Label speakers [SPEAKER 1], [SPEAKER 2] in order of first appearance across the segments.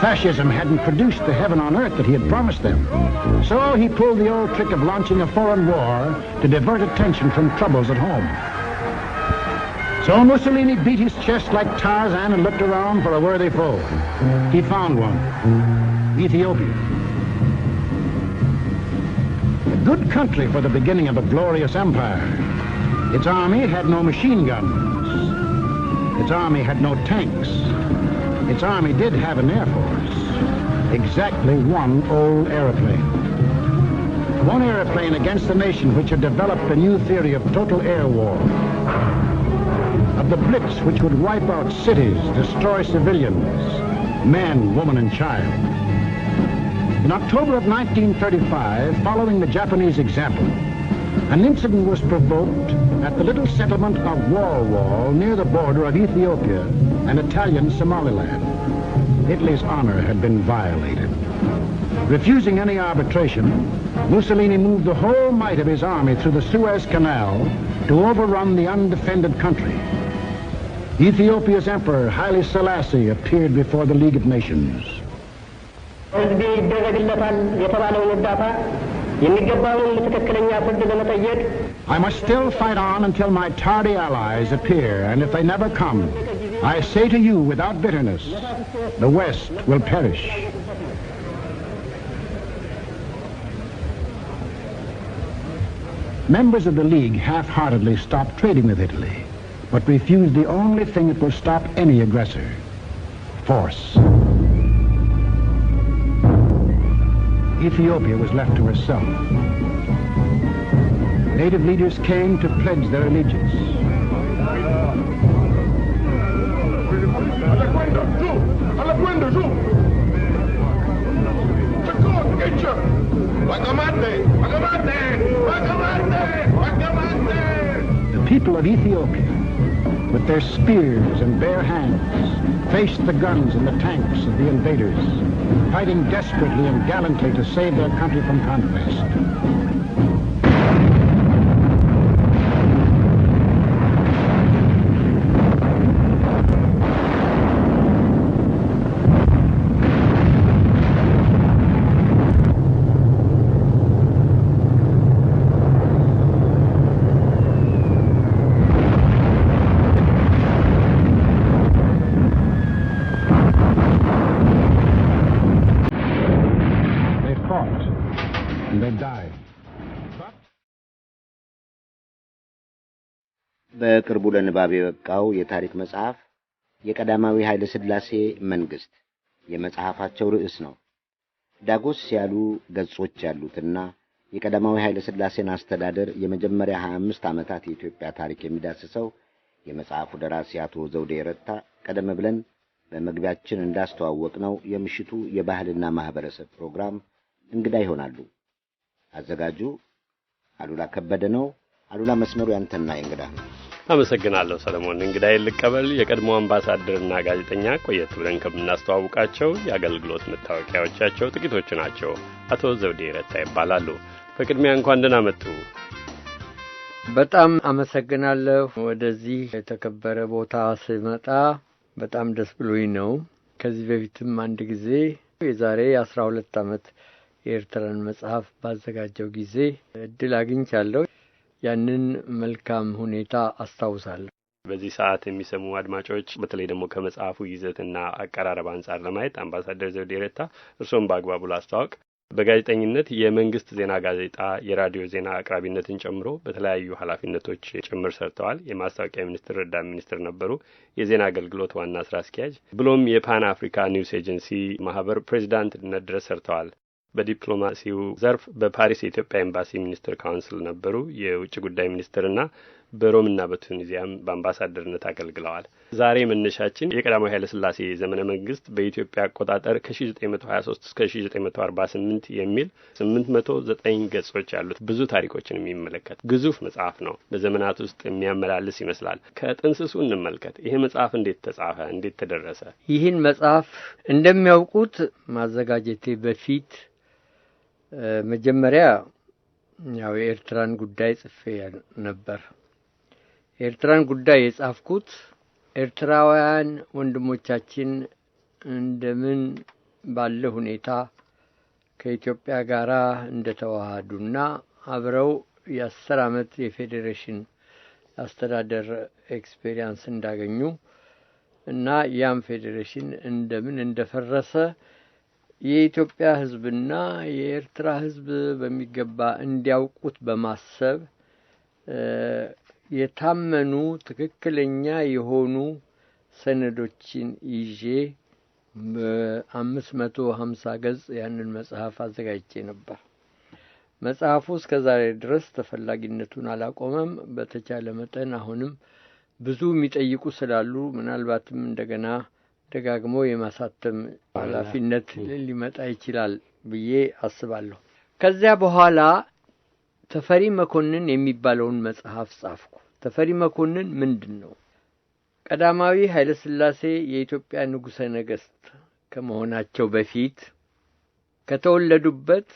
[SPEAKER 1] Fascism hadn't produced the heaven on earth that he had promised them. So he pulled the old trick of launching a foreign war to divert attention from troubles at home. So Mussolini beat his chest like Tarzan and looked around for a worthy foe. He found one, Ethiopia. A good country for the beginning of a glorious empire. Its army had no machine guns. Its army had no tanks. Its army did have an air force. Exactly one old airplane. One airplane against a nation which had developed a new theory of total air war. Of the blitz which would wipe out cities, destroy civilians, men, woman, and child. In October of 1935, following the Japanese example, an incident was provoked at the little settlement of Walwal near the border of Ethiopia and Italian Somaliland. Italy's honor had been violated. Refusing any arbitration, Mussolini moved the whole might of his army through the Suez Canal to overrun the undefended country. Ethiopia's emperor, Haile Selassie, appeared before the League of Nations. I must still fight on until my tardy allies appear, and if they never come, I say to you without bitterness, the West will perish. Members of the League half-heartedly stopped trading with Italy, but refused the only thing that will stop any aggressor: force. Ethiopia was left to herself. Native leaders came to pledge their allegiance. The people of Ethiopia, with their spears and bare hands, faced the guns and the tanks of the invaders, fighting desperately and gallantly to save their country from conquest.
[SPEAKER 2] በቅርቡ ለንባብ የበቃው የታሪክ መጽሐፍ የቀዳማዊ ኃይለ ሥላሴ መንግስት የመጽሐፋቸው ርዕስ ነው። ዳጎስ ያሉ ገጾች ያሉትና የቀዳማዊ ኃይለ ሥላሴን አስተዳደር የመጀመሪያ 25 ዓመታት የኢትዮጵያ ታሪክ የሚዳስሰው የመጽሐፉ ደራሲ አቶ ዘውዴ ረታ ቀደም ብለን በመግቢያችን እንዳስተዋወቅነው የምሽቱ የባህልና ማህበረሰብ ፕሮግራም እንግዳ ይሆናሉ። አዘጋጁ አሉላ ከበደ ነው። አሉላ መስመሩ ያንተና እንግዳ ነው።
[SPEAKER 3] አመሰግናለሁ ሰለሞን። እንግዳዬን ልቀበል። የቀድሞ አምባሳደርና ጋዜጠኛ ቆየት ብለን ከምናስተዋውቃቸው የአገልግሎት መታወቂያዎቻቸው ጥቂቶቹ ናቸው። አቶ ዘውዴ ረታ ይባላሉ። በቅድሚያ እንኳን ደህና መጡ።
[SPEAKER 4] በጣም አመሰግናለሁ። ወደዚህ የተከበረ ቦታ ስመጣ በጣም ደስ ብሎኝ ነው። ከዚህ በፊትም አንድ ጊዜ የዛሬ 12 ዓመት የኤርትራን መጽሐፍ ባዘጋጀው ጊዜ እድል አግኝቻለሁ። ያንን መልካም ሁኔታ አስታውሳለሁ።
[SPEAKER 3] በዚህ ሰዓት የሚሰሙ አድማጮች በተለይ ደግሞ ከመጽሐፉ ይዘትና አቀራረብ አንጻር ለማየት አምባሳደር ዘውዴ ረታ እርሶም በአግባቡ ላስተዋውቅ። በጋዜጠኝነት የመንግስት ዜና ጋዜጣ የራዲዮ ዜና አቅራቢነትን ጨምሮ በተለያዩ ኃላፊነቶች ጭምር ሰርተዋል። የማስታወቂያ ሚኒስትር ረዳት ሚኒስትር ነበሩ። የዜና አገልግሎት ዋና ስራ አስኪያጅ ብሎም የፓን አፍሪካ ኒውስ ኤጀንሲ ማህበር ፕሬዚዳንትነት ድረስ ሰርተዋል። በዲፕሎማሲው ዘርፍ በፓሪስ የኢትዮጵያ ኤምባሲ ሚኒስትር ካውንስል ነበሩ። የውጭ ጉዳይ ሚኒስትርና በሮምና በቱኒዚያም በአምባሳደርነት አገልግለዋል። ዛሬ መነሻችን የቀዳማዊ ኃይለ ሥላሴ ዘመነ መንግስት በኢትዮጵያ አቆጣጠር ከ1923 እስከ 1948 የሚል 809 ገጾች ያሉት ብዙ ታሪኮችን የሚመለከት ግዙፍ መጽሐፍ ነው። በዘመናት ውስጥ የሚያመላልስ ይመስላል። ከጥንስሱ እንመልከት። ይሄ መጽሐፍ እንዴት ተጻፈ? እንዴት ተደረሰ?
[SPEAKER 4] ይህን መጽሐፍ እንደሚያውቁት ማዘጋጀቴ በፊት መጀመሪያ ያው የኤርትራን ጉዳይ ጽፌ ነበር። የኤርትራን ጉዳይ የጻፍኩት ኤርትራውያን ወንድሞቻችን እንደምን ባለ ሁኔታ ከኢትዮጵያ ጋር እንደተዋሃዱና አብረው የ10 ዓመት የፌዴሬሽን አስተዳደር ኤክስፔሪየንስ እንዳገኙ እና ያም ፌዴሬሽን እንደምን እንደፈረሰ የኢትዮጵያ ሕዝብና የኤርትራ ሕዝብ በሚገባ እንዲያውቁት በማሰብ የታመኑ ትክክለኛ የሆኑ ሰነዶችን ይዤ በ550 ገጽ ያንን መጽሐፍ አዘጋጅቼ ነበር። መጽሐፉ እስከ ዛሬ ድረስ ተፈላጊነቱን አላቆመም። በተቻለ መጠን አሁንም ብዙ የሚጠይቁ ስላሉ ምናልባትም እንደገና ደጋግሞ የማሳተም ኃላፊነት ሊመጣ ይችላል ብዬ አስባለሁ። ከዚያ በኋላ ተፈሪ መኮንን የሚባለውን መጽሐፍ ጻፍኩ። ተፈሪ መኮንን ምንድን ነው? ቀዳማዊ ኃይለ ሥላሴ የኢትዮጵያ ንጉሠ ነገሥት ከመሆናቸው በፊት ከተወለዱበት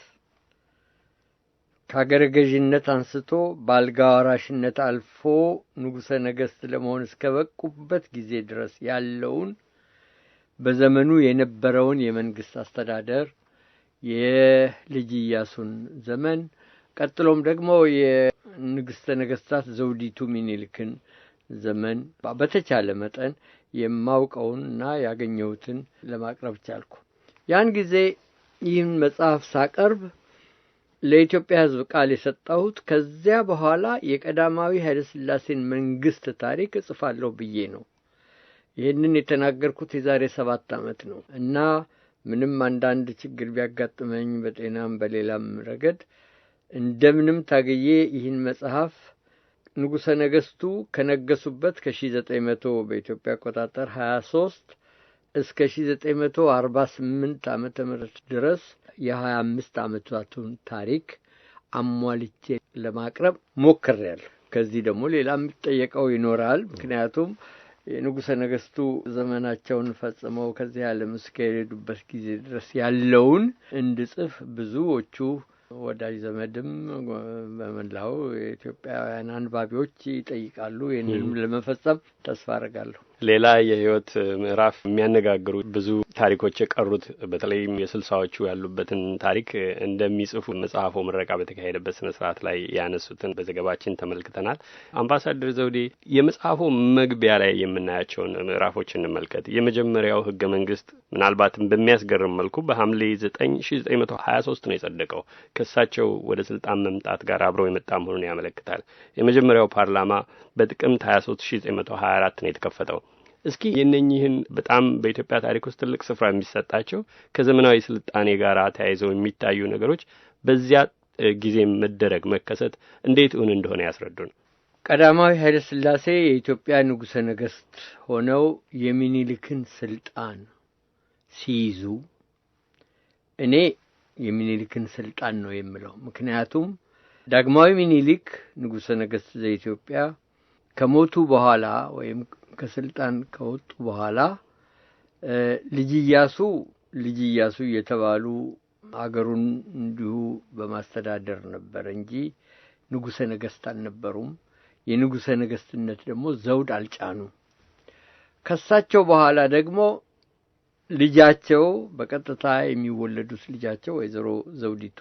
[SPEAKER 4] ከአገረ ገዥነት አንስቶ በአልጋ ወራሽነት አልፎ ንጉሠ ነገሥት ለመሆን እስከበቁበት ጊዜ ድረስ ያለውን በዘመኑ የነበረውን የመንግስት አስተዳደር የልጅ ኢያሱን ዘመን ቀጥሎም ደግሞ የንግሥተ ነገሥታት ዘውዲቱ ሚኒልክን ዘመን በተቻለ መጠን የማውቀውንና ያገኘሁትን ለማቅረብ ቻልኩ። ያን ጊዜ ይህን መጽሐፍ ሳቀርብ ለኢትዮጵያ ሕዝብ ቃል የሰጠሁት ከዚያ በኋላ የቀዳማዊ ኃይለ ሥላሴን መንግስት ታሪክ እጽፋለሁ ብዬ ነው። ይህንን የተናገርኩት የዛሬ 7 ዓመት ነው እና ምንም አንዳንድ ችግር ቢያጋጥመኝ በጤናም በሌላም ረገድ እንደምንም ታገዬ ይህን መጽሐፍ ንጉሠ ነገሥቱ ከነገሱበት ከ1900 በኢትዮጵያ አቆጣጠር 23 እስከ 1948 ዓመተ ምህረት ድረስ የ25 ዓመታቱን ታሪክ አሟልቼ ለማቅረብ ሞክሬያለሁ። ከዚህ ደግሞ ሌላ የሚጠየቀው ይኖራል። ምክንያቱም የንጉሠ ነገሥቱ ዘመናቸውን ፈጽመው ከዚህ ዓለም እስከሄዱበት ጊዜ ድረስ ያለውን እንድጽፍ ብዙዎቹ ወዳጅ ዘመድም በመላው የኢትዮጵያውያን አንባቢዎች ይጠይቃሉ። ይህንንም ለመፈጸም ተስፋ አደርጋለሁ።
[SPEAKER 3] ሌላ የህይወት ምዕራፍ የሚያነጋግሩ ብዙ ታሪኮች የቀሩት በተለይም የ60ዎቹ ያሉበትን ታሪክ እንደሚጽፉ መጽሐፉ ምረቃ በተካሄደበት ስነ ስርዓት ላይ ያነሱትን በዘገባችን ተመልክተናል። አምባሳደር ዘውዴ የመጽሐፉ መግቢያ ላይ የምናያቸውን ምዕራፎች እንመልከት። የመጀመሪያው ህገ መንግስት ምናልባትም በሚያስገርም መልኩ በሐምሌ 1923 ነው የጸደቀው። ከሳቸው ወደ ስልጣን መምጣት ጋር አብረው የመጣ መሆኑን ያመለክታል። የመጀመሪያው ፓርላማ በጥቅምት 23 1924 ነው የተከፈተው። እስኪ የነኚህን በጣም በኢትዮጵያ ታሪክ ውስጥ ትልቅ ስፍራ የሚሰጣቸው ከዘመናዊ ስልጣኔ ጋር ተያይዘው የሚታዩ ነገሮች በዚያ ጊዜ መደረግ መከሰት እንዴት እውን እንደሆነ ያስረዱን።
[SPEAKER 4] ቀዳማዊ ኃይለ ሥላሴ የኢትዮጵያ ንጉሠ ነገሥት ሆነው የሚኒልክን ስልጣን ሲይዙ እኔ የሚኒልክን ስልጣን ነው የምለው። ምክንያቱም ዳግማዊ ሚኒሊክ ንጉሠ ነገሥት ዘኢትዮጵያ ከሞቱ በኋላ ወይም ከስልጣን ከወጡ በኋላ ልጅ ኢያሱ የተባሉ አገሩን እንዲሁ በማስተዳደር ነበር እንጂ ንጉሠ ነገሥት አልነበሩም። የንጉሠ ነገሥትነት ደግሞ ዘውድ አልጫኑ። ከሳቸው በኋላ ደግሞ ልጃቸው በቀጥታ የሚወለዱት ልጃቸው ወይዘሮ ዘውዲቱ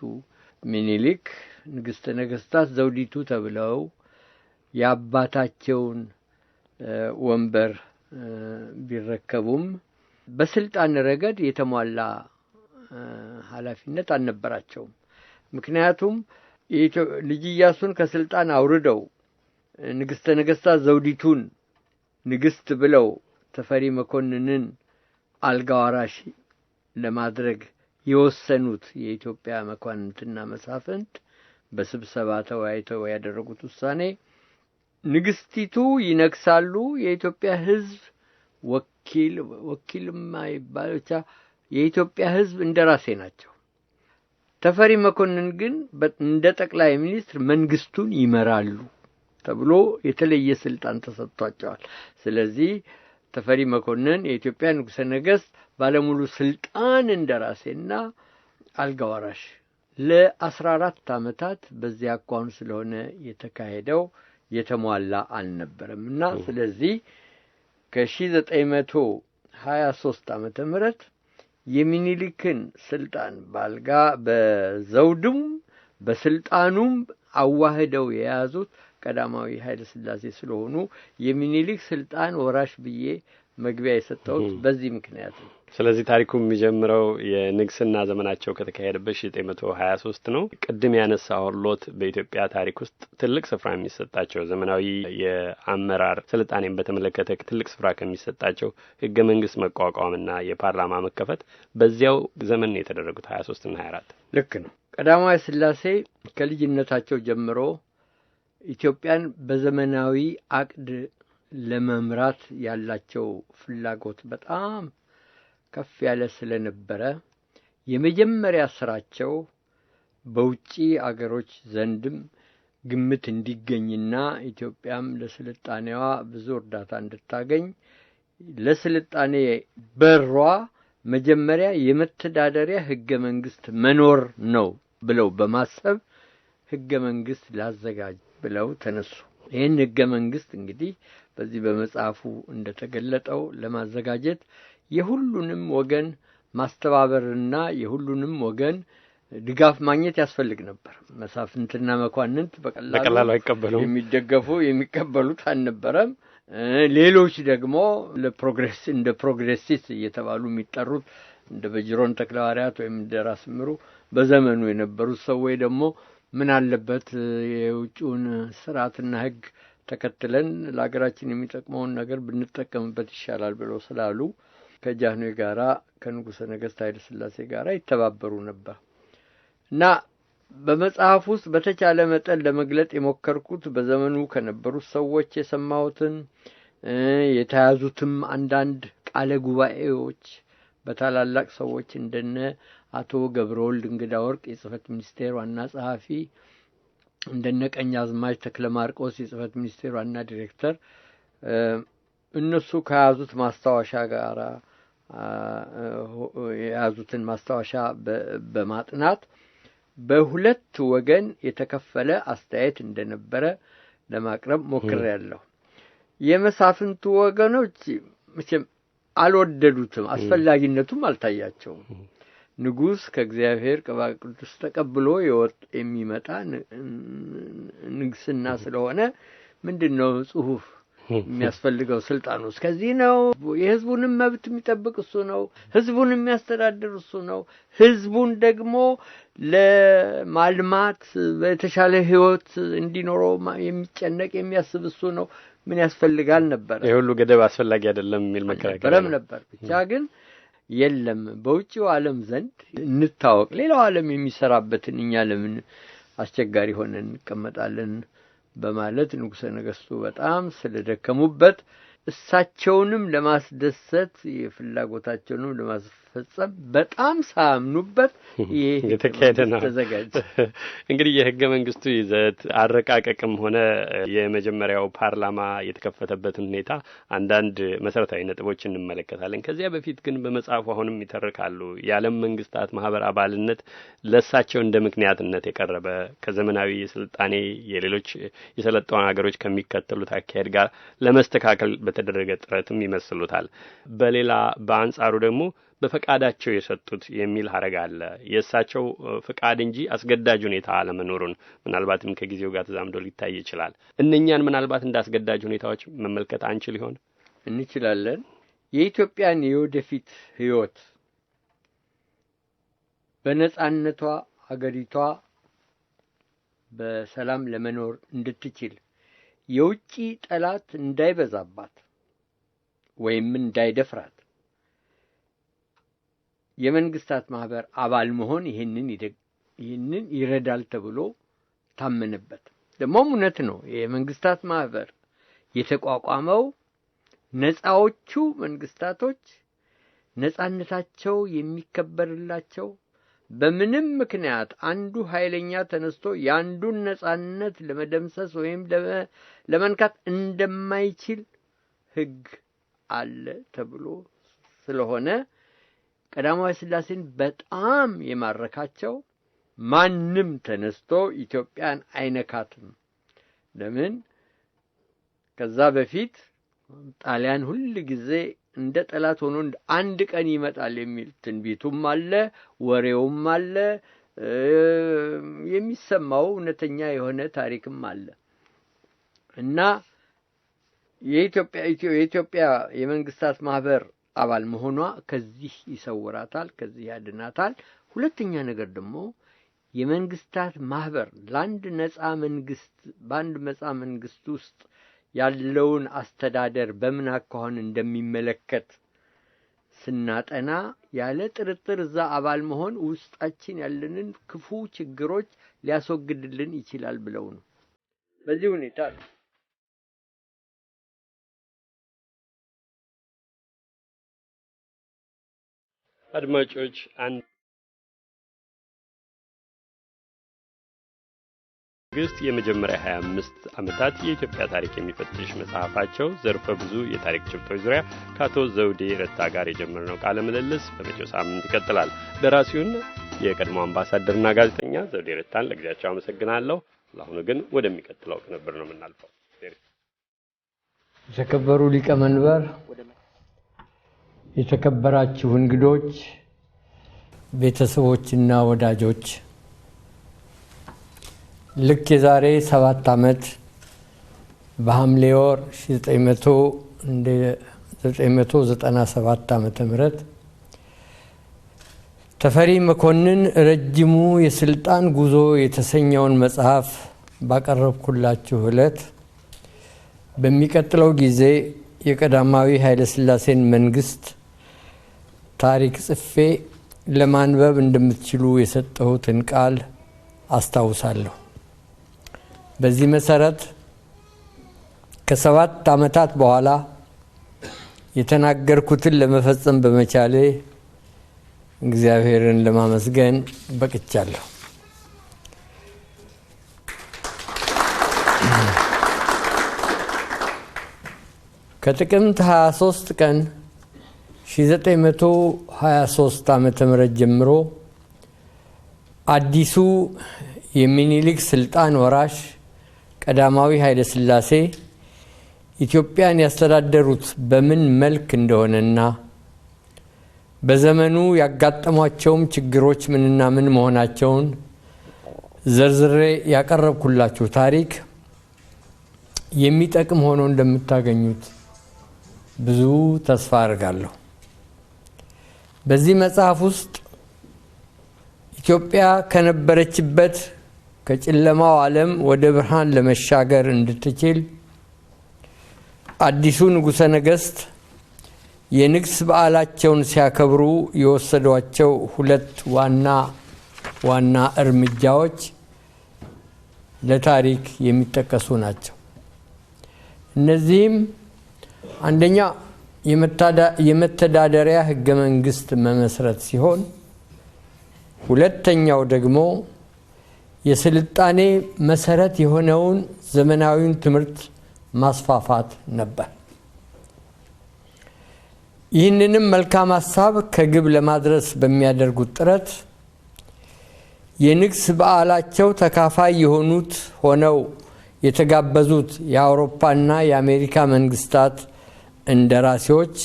[SPEAKER 4] ሚኒሊክ ንግሥተ ነገሥታት ዘውዲቱ ተብለው የአባታቸውን ወንበር ቢረከቡም በስልጣን ረገድ የተሟላ ኃላፊነት አልነበራቸውም። ምክንያቱም ልጅ ኢያሱን ከስልጣን አውርደው ንግሥተ ነገሥታት ዘውዲቱን ንግሥት ብለው ተፈሪ መኮንንን አልጋ ወራሽ ለማድረግ የወሰኑት የኢትዮጵያ መኳንንትና መሳፍንት በስብሰባ ተወያይተው ያደረጉት ውሳኔ ንግስቲቱ ይነግሳሉ፣ የኢትዮጵያ ሕዝብ ወኪልማ ይባል ብቻ የኢትዮጵያ ሕዝብ እንደራሴ ናቸው። ተፈሪ መኮንን ግን እንደ ጠቅላይ ሚኒስትር መንግስቱን ይመራሉ ተብሎ የተለየ ስልጣን ተሰጥቷቸዋል። ስለዚህ ተፈሪ መኮንን የኢትዮጵያ ንጉሠ ነገሥት ባለሙሉ ስልጣን እንደራሴና አልጋ ወራሽ ለ14 ዓመታት በዚያ አኳኋን ስለሆነ የተካሄደው የተሟላ አልነበረምና ስለዚህ ከ1923 ዓመተ ምህረት የሚኒሊክን ስልጣን ባልጋ በዘውድም በስልጣኑም አዋህደው የያዙት ቀዳማዊ ኃይለ ሥላሴ ስለሆኑ የሚኒሊክ ስልጣን ወራሽ ብዬ መግቢያ የሰጠሁት በዚህ ምክንያት ነው።
[SPEAKER 3] ስለዚህ ታሪኩ የሚጀምረው የንግስና ዘመናቸው ከተካሄደበት 1923 ነው። ቅድም ያነሳሁት በኢትዮጵያ ታሪክ ውስጥ ትልቅ ስፍራ የሚሰጣቸው ዘመናዊ የአመራር ስልጣኔን በተመለከተ ትልቅ ስፍራ ከሚሰጣቸው ህገ መንግስት መቋቋምና የፓርላማ መከፈት በዚያው ዘመን ነው የተደረጉት 23 እና 24።
[SPEAKER 4] ልክ ነው። ቀዳማዊ ሥላሴ ከልጅነታቸው ጀምሮ ኢትዮጵያን በዘመናዊ አቅድ ለመምራት ያላቸው ፍላጎት በጣም ከፍ ያለ ስለነበረ የመጀመሪያ ስራቸው በውጪ አገሮች ዘንድም ግምት እንዲገኝና ኢትዮጵያም ለስልጣኔዋ ብዙ እርዳታ እንድታገኝ ለስልጣኔ በሯ መጀመሪያ የመተዳደሪያ ህገ መንግስት መኖር ነው ብለው በማሰብ ህገ መንግስት ላዘጋጅ ብለው ተነሱ። ይህን ህገ መንግስት እንግዲህ በዚህ በመጽሐፉ እንደተገለጠው ለማዘጋጀት የሁሉንም ወገን ማስተባበርና የሁሉንም ወገን ድጋፍ ማግኘት ያስፈልግ ነበር። መሳፍንትና መኳንንት በቀላሉ አይቀበሉም። የሚቀበሉት አልነበረም። ሌሎች ደግሞ ለፕሮግሬስ እንደ ፕሮግሬሲስት እየተባሉ የሚጠሩት እንደ በጅሮን ተክለሐዋርያት ወይም እንደ ራስ ምሩ በዘመኑ የነበሩት ሰዎች ደግሞ ምን አለበት የውጭውን ስርዓትና ህግ ተከትለን ለሀገራችን የሚጠቅመውን ነገር ብንጠቀምበት ይሻላል ብለው ስላሉ ከጃንሆይ ጋራ ከንጉሠ ነገሥት ኃይለ ሥላሴ ጋራ ይተባበሩ ነበር እና በመጽሐፍ ውስጥ በተቻለ መጠን ለመግለጥ የሞከርኩት በዘመኑ ከነበሩት ሰዎች የሰማሁትን የተያዙትም አንዳንድ ቃለ ጉባኤዎች በታላላቅ ሰዎች እንደነ አቶ ገብረወልድ እንግዳ ወርቅ የጽህፈት ሚኒስቴር ዋና ጸሐፊ፣ እንደነ ቀኛዝማች ተክለ ማርቆስ የጽህፈት ሚኒስቴር ዋና ዲሬክተር እነሱ ከያዙት ማስታወሻ ጋር የያዙትን ማስታወሻ በማጥናት በሁለት ወገን የተከፈለ አስተያየት እንደነበረ ለማቅረብ ሞክሬያለሁ። የመሳፍንቱ ወገኖች መቼም አልወደዱትም፣ አስፈላጊነቱም አልታያቸውም። ንጉሥ ከእግዚአብሔር ቅባ ቅዱስ ተቀብሎ የሚመጣ ንግስና ስለሆነ ምንድነው ጽሁፍ የሚያስፈልገው? ስልጣኑ እስከዚህ ነው። የህዝቡንም መብት የሚጠብቅ እሱ ነው። ህዝቡን የሚያስተዳድር እሱ ነው። ህዝቡን ደግሞ ለማልማት በተሻለ ህይወት እንዲኖረው የሚጨነቅ የሚያስብ እሱ ነው። ምን ያስፈልጋል ነበር?
[SPEAKER 3] የሁሉ ገደብ አስፈላጊ አይደለም የሚል መከራከሪያ
[SPEAKER 4] ነበር። ብቻ ግን የለም በውጪው ዓለም ዘንድ እንታወቅ፣ ሌላው ዓለም የሚሰራበትን እኛ ለምን አስቸጋሪ ሆነን እንቀመጣለን በማለት ንጉሠ ነገሥቱ በጣም ስለደከሙበት እሳቸውንም ለማስደሰት የፍላጎታቸውንም ለማስፈጸም በጣም ሳያምኑበት ይሄ
[SPEAKER 3] የተካሄደ ነው። እንግዲህ የህገ መንግስቱ ይዘት አረቃቀቅም ሆነ የመጀመሪያው ፓርላማ የተከፈተበትን ሁኔታ አንዳንድ መሰረታዊ ነጥቦች እንመለከታለን። ከዚያ በፊት ግን በመጽሐፉ አሁንም ይተርካሉ የዓለም መንግስታት ማህበር አባልነት ለእሳቸው እንደ ምክንያትነት የቀረበ ከዘመናዊ ስልጣኔ የሌሎች የሰለጠኑ ሀገሮች ከሚከተሉት አካሄድ ጋር ለመስተካከል በተደረገ ጥረትም ይመስሉታል። በሌላ በአንጻሩ ደግሞ በፈቃዳቸው የሰጡት የሚል ሐረግ አለ። የእሳቸው ፍቃድ እንጂ አስገዳጅ ሁኔታ አለመኖሩን ምናልባትም ከጊዜው ጋር ተዛምዶ ሊታይ ይችላል። እነኛን ምናልባት እንደ አስገዳጅ ሁኔታዎች መመልከት አንችል ይሆን?
[SPEAKER 4] እንችላለን። የኢትዮጵያን የወደፊት ህይወት በነጻነቷ አገሪቷ በሰላም ለመኖር እንድትችል የውጪ ጠላት እንዳይበዛባት ወይም እንዳይደፍራት የመንግስታት ማህበር አባል መሆን ይህንን ይረዳል ተብሎ ታመነበት። ደግሞም እውነት ነው። የመንግስታት ማህበር የተቋቋመው ነፃዎቹ መንግስታቶች ነፃነታቸው የሚከበርላቸው በምንም ምክንያት አንዱ ኃይለኛ ተነስቶ ያንዱን ነፃነት ለመደምሰስ ወይም ለመንካት እንደማይችል ህግ አለ ተብሎ ስለሆነ ቀዳማዊ ሥላሴን በጣም የማረካቸው ማንም ተነስቶ ኢትዮጵያን አይነካትም። ለምን? ከዛ በፊት ጣሊያን ሁሉ ጊዜ እንደ ጠላት ሆኖ አንድ ቀን ይመጣል የሚል ትንቢቱም አለ፣ ወሬውም አለ፣ የሚሰማው እውነተኛ የሆነ ታሪክም አለ እና የኢትዮጵያ የመንግስታት ማህበር አባል መሆኗ ከዚህ ይሰውራታል፣ ከዚህ ያድናታል። ሁለተኛ ነገር ደግሞ የመንግስታት ማህበር በአንድ ነፃ መንግስት ውስጥ ያለውን አስተዳደር በምን አኳኋን እንደሚመለከት ስናጠና ያለ ጥርጥር እዛ አባል መሆን ውስጣችን ያለንን ክፉ ችግሮች ሊያስወግድልን ይችላል ብለው ነው። በዚህ ሁኔታ
[SPEAKER 3] አድማጮች መንግስት የመጀመሪያ 25 ዓመታት የኢትዮጵያ ታሪክ የሚፈትሽ መጽሐፋቸው ዘርፈ ብዙ የታሪክ ጭብጦች ዙሪያ ከአቶ ዘውዴ ረታ ጋር የጀመርነው ቃለ ምልልስ በመጪው ሳምንት ይቀጥላል። ደራሲውን የቀድሞ አምባሳደርና ጋዜጠኛ ዘውዴ ረታን ለጊዜያቸው አመሰግናለሁ። ለአሁኑ ግን ወደሚቀጥለው ቅንብር ነው የምናልፈው።
[SPEAKER 4] የተከበሩ ሊቀመንበር፣ የተከበራችሁ እንግዶች፣ ቤተሰቦችና ወዳጆች ልክ የዛሬ 7 ዓመት በሐምሌ ወር 1997 ዓመተ ምህረት ተፈሪ መኮንን ረጅሙ የስልጣን ጉዞ የተሰኘውን መጽሐፍ ባቀረብኩላችሁ ዕለት በሚቀጥለው ጊዜ የቀዳማዊ ኃይለ ሥላሴን መንግስት ታሪክ ጽፌ ለማንበብ እንደምትችሉ የሰጠሁትን ቃል አስታውሳለሁ። በዚህ መሰረት ከ7 ዓመታት በኋላ የተናገርኩትን ለመፈጸም በመቻሌ እግዚአብሔርን ለማመስገን በቅቻለሁ። ከጥቅምት 23 ቀን 1923 ዓመተ ምህረት ጀምሮ አዲሱ የሚኒሊክ ስልጣን ወራሽ ቀዳማዊ ኃይለ ሥላሴ ኢትዮጵያን ያስተዳደሩት በምን መልክ እንደሆነና በዘመኑ ያጋጠሟቸውም ችግሮች ምንና ምን መሆናቸውን ዘርዝሬ ያቀረብኩላችሁ ታሪክ የሚጠቅም ሆኖ እንደምታገኙት ብዙ ተስፋ አድርጋለሁ። በዚህ መጽሐፍ ውስጥ ኢትዮጵያ ከነበረችበት ከጨለማው ዓለም ወደ ብርሃን ለመሻገር እንድትችል አዲሱ ንጉሠ ነገሥት የንግስ በዓላቸውን ሲያከብሩ የወሰዷቸው 2 ዋና እርምጃዎች ለታሪክ የሚጠቀሱ ናቸው። እነዚህም አንደኛ የመተዳደሪያ ሕገ መንግስት መመስረት ሲሆን ሁለተኛው ደግሞ የስልጣኔ መሰረት የሆነውን ዘመናዊውን ትምህርት ማስፋፋት ነበር። ይህንንም መልካም ሐሳብ ከግብ ለማድረስ በሚያደርጉት ጥረት የንግስ በዓላቸው ተካፋይ የሆኑት ሆነው የተጋበዙት የአውሮፓና የአሜሪካ መንግስታት እንደራሴዎች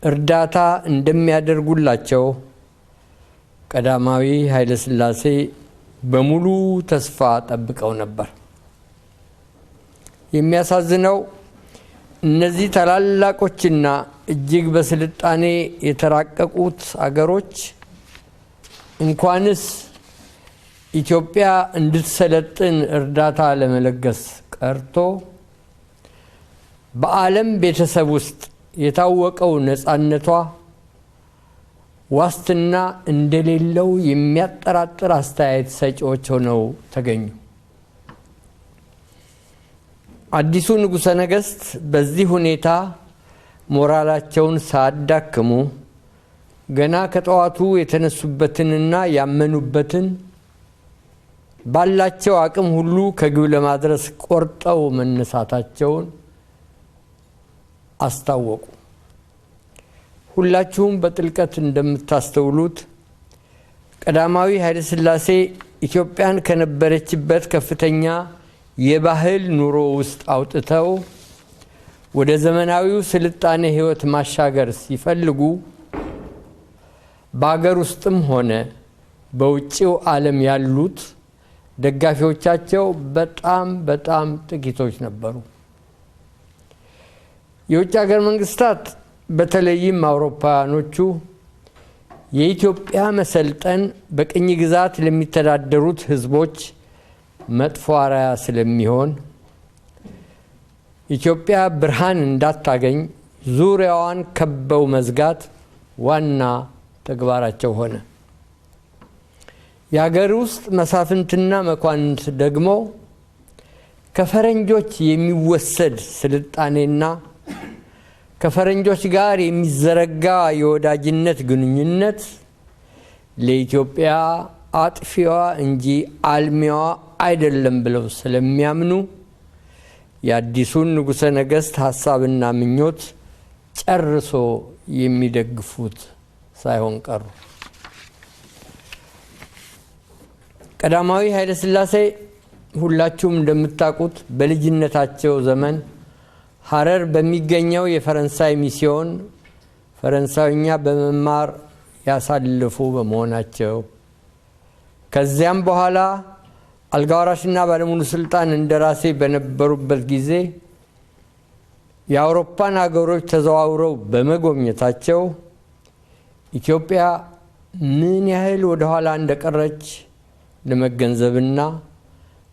[SPEAKER 4] እርዳታ እንደሚያደርጉላቸው ቀዳማዊ ኃይለ ሥላሴ በሙሉ ተስፋ ጠብቀው ነበር። የሚያሳዝነው እነዚህ ታላላቆችና እጅግ በስልጣኔ የተራቀቁት አገሮች እንኳንስ ኢትዮጵያ እንድትሰለጥን እርዳታ ለመለገስ ቀርቶ በዓለም ቤተሰብ ውስጥ የታወቀው ነፃነቷ ዋስትና እንደሌለው የሚያጠራጥር አስተያየት ሰጪዎች ሆነው ተገኙ። አዲሱ ንጉሠ ነገሥት በዚህ ሁኔታ ሞራላቸውን ሳያዳክሙ ገና ከጠዋቱ የተነሱበትንና ያመኑበትን ባላቸው አቅም ሁሉ ከግብ ለማድረስ ቆርጠው መነሳታቸውን አስታወቁ። ሁላችሁም በጥልቀት እንደምታስተውሉት ቀዳማዊ ኃይለ ሥላሴ ኢትዮጵያን ከነበረችበት ከፍተኛ የባህል ኑሮ ውስጥ አውጥተው ወደ ዘመናዊው ስልጣኔ ህይወት ማሻገር ሲፈልጉ በአገር ውስጥም ሆነ በውጪው ዓለም ያሉት ደጋፊዎቻቸው በጣም ጥቂቶች ነበሩ። የውጭ ሀገር መንግስታት በተለይም አውሮፓውያኖቹ የኢትዮጵያ መሰልጠን በቅኝ ግዛት ለሚተዳደሩት ህዝቦች መጥፎ አርአያ ስለሚሆን ኢትዮጵያ ብርሃን እንዳታገኝ ዙሪያዋን ከበው መዝጋት ዋና ተግባራቸው ሆነ። የሀገር ውስጥ መሳፍንትና መኳንንት ደግሞ ከፈረንጆች የሚወሰድ ስልጣኔና ከፈረንጆች ጋር የሚዘረጋ የወዳጅነት ግንኙነት ለኢትዮጵያ አጥፊዋ እንጂ አልሚዋ አይደለም ብለው ስለሚያምኑ የአዲሱን ንጉሠ ነገሥት ሐሳብና ምኞት ጨርሶ የሚደግፉት ሳይሆን ቀሩ። ቀዳማዊ ኃይለ ሥላሴ ሁላችሁም እንደምታውቁት በልጅነታቸው ዘመን ሐረር በሚገኘው የፈረንሳይ ሚስዮን ፈረንሳይኛ በመማር ያሳልፉ በመሆናቸው ከዚያም በኋላ አልጋወራሽና ባለሙሉ ስልጣን እንደራሴ በነበሩበት ጊዜ የአውሮፓን አገሮች ተዘዋውረው በመጎብኘታቸው ኢትዮጵያ ምን ያህል ወደ ኋላ እንደቀረች ለመገንዘብና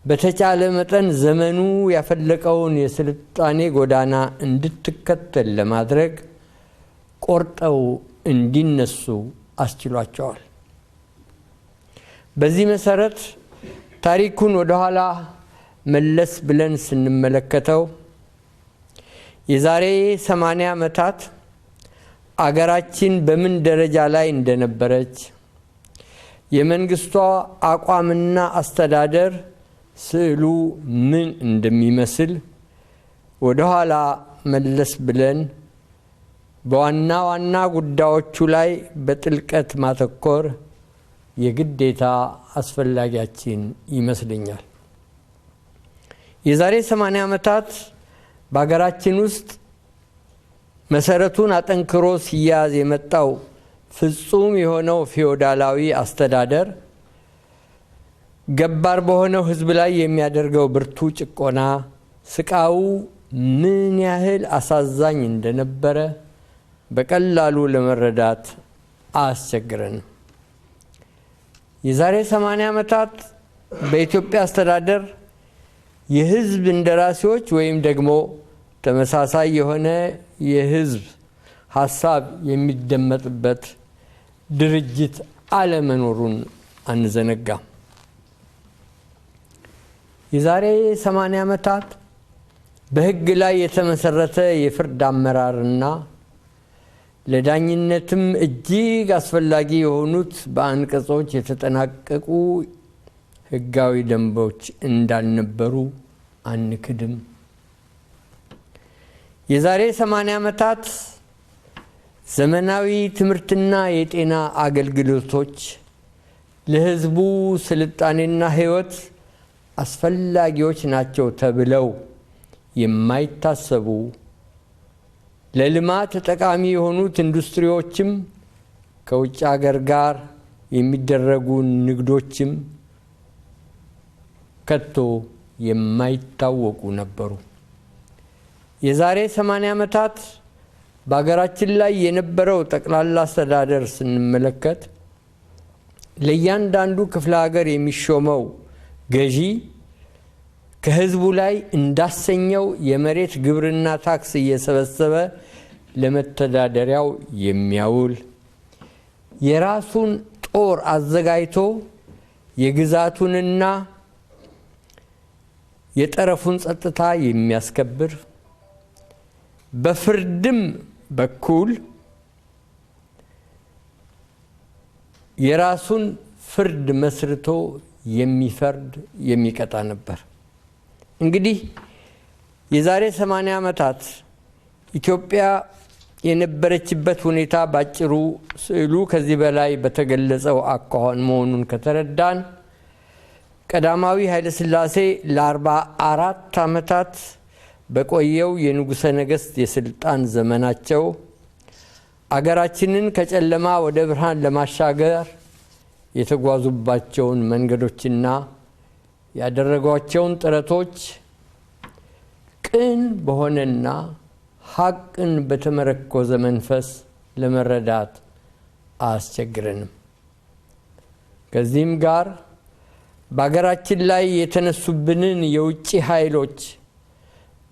[SPEAKER 4] በተቻለ መጠን ዘመኑ ያፈለቀውን የስልጣኔ ጎዳና እንድትከተል ለማድረግ ቆርጠው እንዲነሱ አስችሏቸዋል። በዚህ መሰረት ታሪኩን ወደ ኋላ መለስ ብለን ስንመለከተው የዛሬ 80 ዓመታት አገራችን በምን ደረጃ ላይ እንደነበረች የመንግስቷ አቋምና አስተዳደር ስዕሉ ምን እንደሚመስል ወደ ኋላ መለስ ብለን በዋና ዋና ጉዳዮቹ ላይ በጥልቀት ማተኮር የግዴታ አስፈላጊያችን ይመስለኛል። የዛሬ 80 ዓመታት በአገራችን ውስጥ መሰረቱን አጠንክሮ ሲያዝ የመጣው ፍጹም የሆነው ፊውዳላዊ አስተዳደር ገባር በሆነው ህዝብ ላይ የሚያደርገው ብርቱ ጭቆና ስቃው ምን ያህል አሳዛኝ እንደነበረ በቀላሉ ለመረዳት አያስቸግረንም። የዛሬ 80 ዓመታት በኢትዮጵያ አስተዳደር የህዝብ እንደራሴዎች ወይም ደግሞ ተመሳሳይ የሆነ የህዝብ ሐሳብ የሚደመጥበት ድርጅት አለመኖሩን አንዘነጋም። የዛሬ 80 ዓመታት በህግ ላይ የተመሰረተ የፍርድ አመራርና ለዳኝነትም እጅግ አስፈላጊ የሆኑት በአንቀጾች የተጠናቀቁ ህጋዊ ደንቦች እንዳልነበሩ አንክድም። የዛሬ 80 ዓመታት ዘመናዊ ትምህርትና የጤና አገልግሎቶች ለህዝቡ ስልጣኔና ህይወት አስፈላጊዎች ናቸው ተብለው የማይታሰቡ ለልማት ጠቃሚ የሆኑት ኢንዱስትሪዎችም ከውጭ ሀገር ጋር የሚደረጉ ንግዶችም ከቶ የማይታወቁ ነበሩ። የዛሬ 80 ዓመታት በአገራችን ላይ የነበረው ጠቅላላ አስተዳደር ስንመለከት ለእያንዳንዱ ክፍለ ሀገር የሚሾመው ገዢ ከህዝቡ ላይ እንዳሰኘው የመሬት ግብርና ታክስ እየሰበሰበ ለመተዳደሪያው የሚያውል የራሱን ጦር አዘጋጅቶ የግዛቱንና የጠረፉን ጸጥታ የሚያስከብር በፍርድም በኩል የራሱን ፍርድ መስርቶ የሚፈርድ የሚቀጣ ነበር። እንግዲህ የዛሬ 80 ዓመታት ኢትዮጵያ የነበረችበት ሁኔታ ባጭሩ ስዕሉ ከዚህ በላይ በተገለጸው አኳኋን መሆኑን ከተረዳን ቀዳማዊ ኃይለ ሥላሴ ለ44 ዓመታት በቆየው የንጉሠ ነገሥት የስልጣን ዘመናቸው አገራችንን ከጨለማ ወደ ብርሃን ለማሻገር የተጓዙባቸውን መንገዶችና ያደረጓቸውን ጥረቶች ቅን በሆነና ሐቅን በተመረኮዘ መንፈስ ለመረዳት አያስቸግረንም። ከዚህም ጋር በአገራችን ላይ የተነሱብንን የውጭ ኃይሎች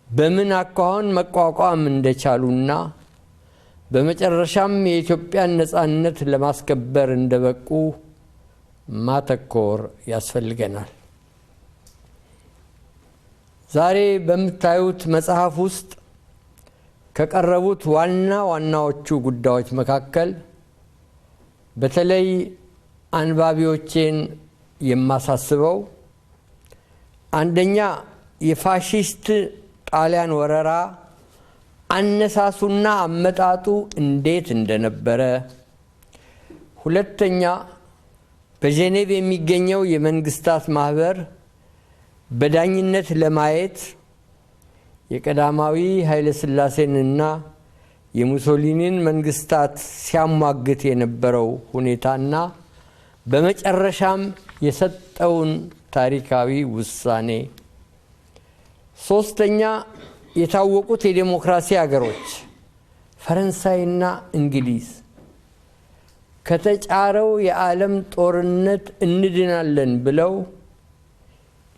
[SPEAKER 4] በምን አኳኋን መቋቋም እንደቻሉና በመጨረሻም የኢትዮጵያን ነጻነት ለማስከበር እንደበቁ ማተኮር ያስፈልገናል። ዛሬ በምታዩት መጽሐፍ ውስጥ ከቀረቡት ዋና ዋናዎቹ ጉዳዮች መካከል በተለይ አንባቢዎቼን የማሳስበው አንደኛ የፋሺስት ጣሊያን ወረራ አነሳሱና አመጣጡ እንዴት እንደነበረ፣ ሁለተኛ በጄኔቭ የሚገኘው የመንግስታት ማህበር በዳኝነት ለማየት የቀዳማዊ ኃይለ ሥላሴንና የሙሶሊኒን መንግስታት ሲያሟግት የነበረው ሁኔታና በመጨረሻም የሰጠውን ታሪካዊ ውሳኔ፣ ሶስተኛ የታወቁት የዴሞክራሲ አገሮች ፈረንሳይና እንግሊዝ ከተጫረው የዓለም ጦርነት እንድናለን ብለው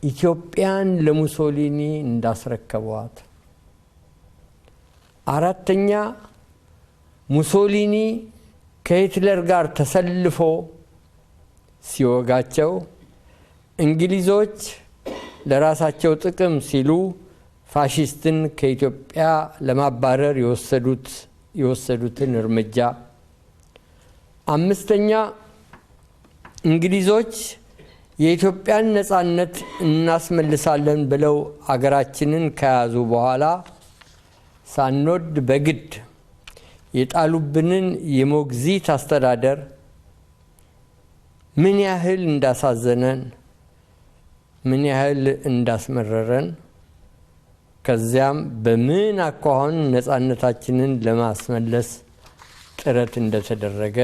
[SPEAKER 4] ኢትዮጵያን ለሙሶሊኒ እንዳስረከቧት፣ አራተኛ ሙሶሊኒ ከሂትለር ጋር ተሰልፎ ሲወጋቸው እንግሊዞች ለራሳቸው ጥቅም ሲሉ ፋሺስትን ከኢትዮጵያ ለማባረር የወሰዱትን እርምጃ፣ አምስተኛ እንግሊዞች የኢትዮጵያን ነጻነት እናስመልሳለን ብለው አገራችንን ከያዙ በኋላ ሳንወድ በግድ የጣሉብንን የሞግዚት አስተዳደር ምን ያህል እንዳሳዘነን፣ ምን ያህል እንዳስመረረን፣ ከዚያም በምን አኳኋን ነጻነታችንን ለማስመለስ ጥረት እንደተደረገ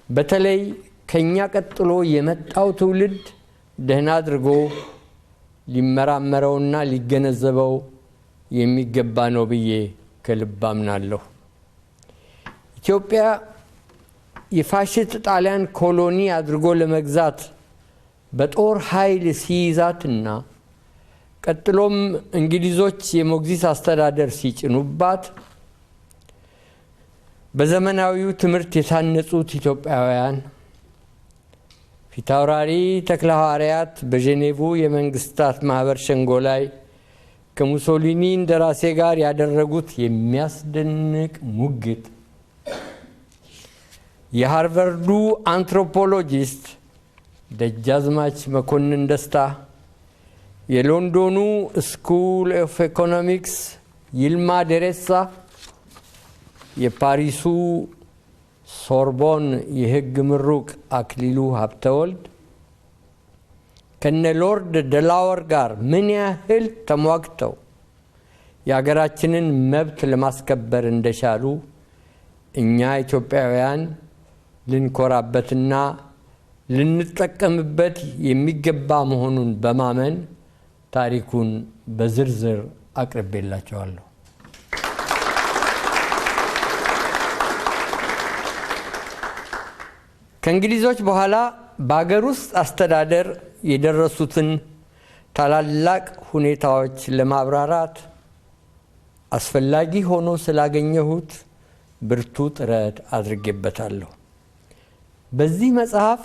[SPEAKER 4] በተለይ ከኛ ቀጥሎ የመጣው ትውልድ ደህና አድርጎ ሊመራመረውና ሊገነዘበው የሚገባ ነው ብዬ ከልብ አምናለሁ። ኢትዮጵያ የፋሽስት ጣሊያን ኮሎኒ አድርጎ ለመግዛት በጦር ኃይል ሲይዛትና ቀጥሎም እንግሊዞች የሞግዚት አስተዳደር ሲጭኑባት በዘመናዊው ትምህርት የታነጹት ኢትዮጵያውያን ፊታውራሪ ተክለ ሐዋርያት በጄኔቭ የመንግስታት ማህበር ሸንጎ ላይ ከሙሶሊኒ እንደራሴ ጋር ያደረጉት የሚያስደንቅ ሙግት፣ የሃርቨርዱ አንትሮፖሎጂስት ደጃዝማች መኮንን ደስታ፣ የሎንዶኑ ስኩል ኦፍ ኢኮኖሚክስ ይልማ ደሬሳ፣ የፓሪሱ ሶርቦን የህግ ምሩቅ አክሊሉ ሀብተወልድ ከነ ሎርድ ደላወር ጋር ምን ያህል ተሟግተው የሀገራችንን መብት ለማስከበር እንደቻሉ እኛ ኢትዮጵያውያን ልንኮራበትና ልንጠቀምበት የሚገባ መሆኑን በማመን ታሪኩን በዝርዝር አቅርቤላችኋለሁ። ከእንግሊዞች በኋላ በአገር ውስጥ አስተዳደር የደረሱትን ታላላቅ ሁኔታዎች ለማብራራት አስፈላጊ ሆኖ ስላገኘሁት ብርቱ ጥረት አድርጌበታለሁ። በዚህ መጽሐፍ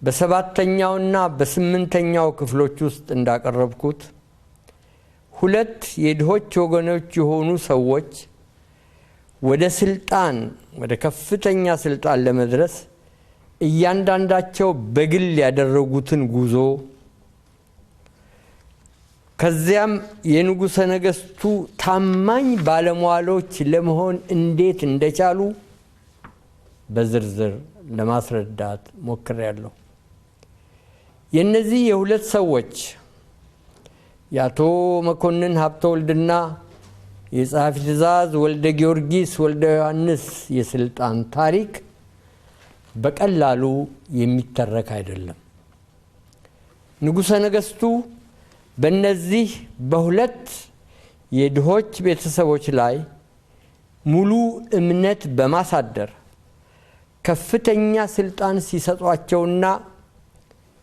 [SPEAKER 4] በሰባተኛውና በስምንተኛው ክፍሎች ውስጥ እንዳቀረብኩት ሁለት የድሆች ወገኖች የሆኑ ሰዎች ወደ ከፍተኛ ስልጣን ለመድረስ እያንዳንዳቸው በግል ያደረጉትን ጉዞ፣ ከዚያም የንጉሠ ነገሥቱ ታማኝ ባለሟሎች ለመሆን እንዴት እንደቻሉ በዝርዝር ለማስረዳት ሞክሬያለሁ። የእነዚህ የሁለት ሰዎች የአቶ መኮንን ሀብተወልድና የጸሐፊ ትእዛዝ ወልደ ጊዮርጊስ ወልደ ዮሐንስ የስልጣን ታሪክ በቀላሉ የሚተረክ አይደለም። ንጉሠ ነገሥቱ በእነዚህ በሁለት የድሆች ቤተሰቦች ላይ ሙሉ እምነት በማሳደር ከፍተኛ ስልጣን ሲሰጧቸውና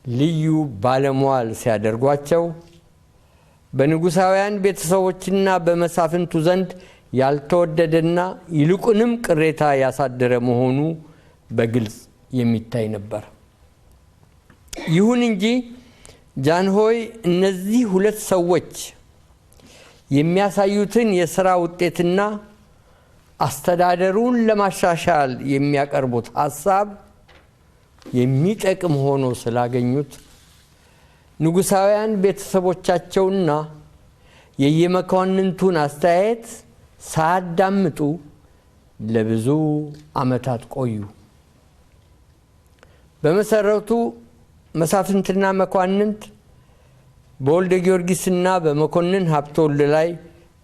[SPEAKER 4] ልዩ ባለሟል ሲያደርጓቸው በንጉሳውያን ቤተሰቦችና በመሳፍንቱ ዘንድ ያልተወደደና ይልቁንም ቅሬታ ያሳደረ መሆኑ በግልጽ የሚታይ ነበር። ይሁን እንጂ ጃንሆይ እነዚህ ሁለት ሰዎች የሚያሳዩትን የሥራ ውጤትና አስተዳደሩን ለማሻሻል የሚያቀርቡት ሐሳብ የሚጠቅም ሆኖ ስላገኙት ንጉሳውያን ቤተሰቦቻቸውና የየመኳንንቱን አስተያየት ሳያዳምጡ ለብዙ ዓመታት ቆዩ። በመሰረቱ መሳፍንትና መኳንንት በወልደ ጊዮርጊስና በመኮንን ሀብተወልድ ላይ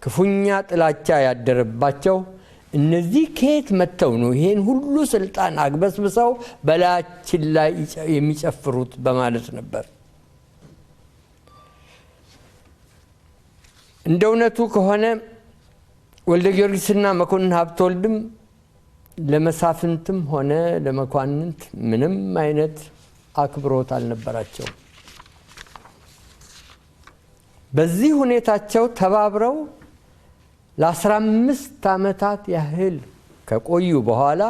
[SPEAKER 4] ክፉኛ ጥላቻ ያደረባቸው እነዚህ ከየት መጥተው ነው ይሄን ሁሉ ስልጣን አግበስብሰው በላያችን ላይ የሚጨፍሩት በማለት ነበር። እንደ እውነቱ ከሆነ ወልደ ጊዮርጊስና መኮንን ሀብተወልድም ለመሳፍንትም ሆነ ለመኳንንት ምንም አይነት አክብሮት አልነበራቸውም። በዚህ ሁኔታቸው ተባብረው ለ15 ዓመታት ያህል ከቆዩ በኋላ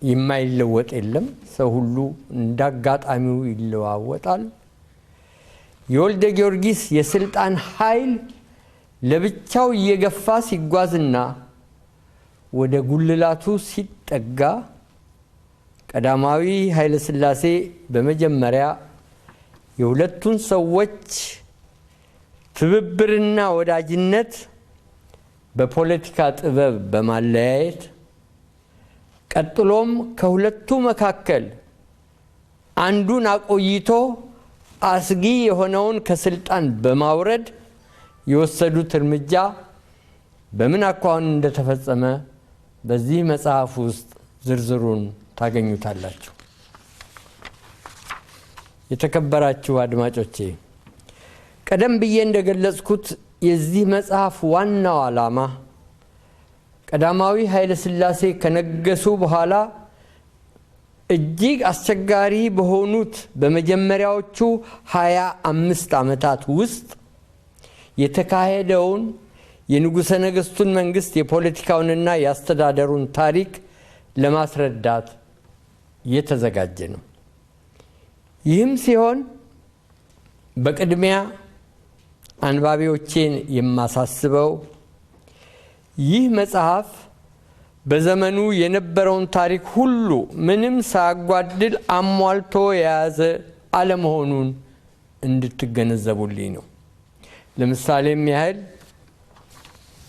[SPEAKER 4] የማይለወጥ የለም። ሰው ሁሉ እንዳጋጣሚው ይለዋወጣል። የወልደ ጊዮርጊስ የስልጣን ኃይል ለብቻው እየገፋ ሲጓዝና ወደ ጉልላቱ ሲጠጋ ቀዳማዊ ኃይለ ሥላሴ በመጀመሪያ የሁለቱን ሰዎች ትብብርና ወዳጅነት በፖለቲካ ጥበብ በማለያየት ቀጥሎም ከሁለቱ መካከል አንዱን አቆይቶ አስጊ የሆነውን ከስልጣን በማውረድ የወሰዱት እርምጃ በምን አኳኋን እንደተፈጸመ በዚህ መጽሐፍ ውስጥ ዝርዝሩን ታገኙታላችሁ። የተከበራችሁ አድማጮቼ፣ ቀደም ብዬ እንደገለጽኩት የዚህ መጽሐፍ ዋናው ዓላማ ቀዳማዊ ኃይለ ሥላሴ ከነገሱ በኋላ እጅግ አስቸጋሪ በሆኑት በመጀመሪያዎቹ 25 ዓመታት ውስጥ የተካሄደውን የንጉሠ ነገሥቱን መንግስት የፖለቲካውንና የአስተዳደሩን ታሪክ ለማስረዳት የተዘጋጀ ነው። ይህም ሲሆን በቅድሚያ አንባቢዎቼን የማሳስበው ይህ መጽሐፍ በዘመኑ የነበረውን ታሪክ ሁሉ ምንም ሳያጓድል አሟልቶ የያዘ አለመሆኑን እንድትገነዘቡልኝ ነው። ለምሳሌም ያህል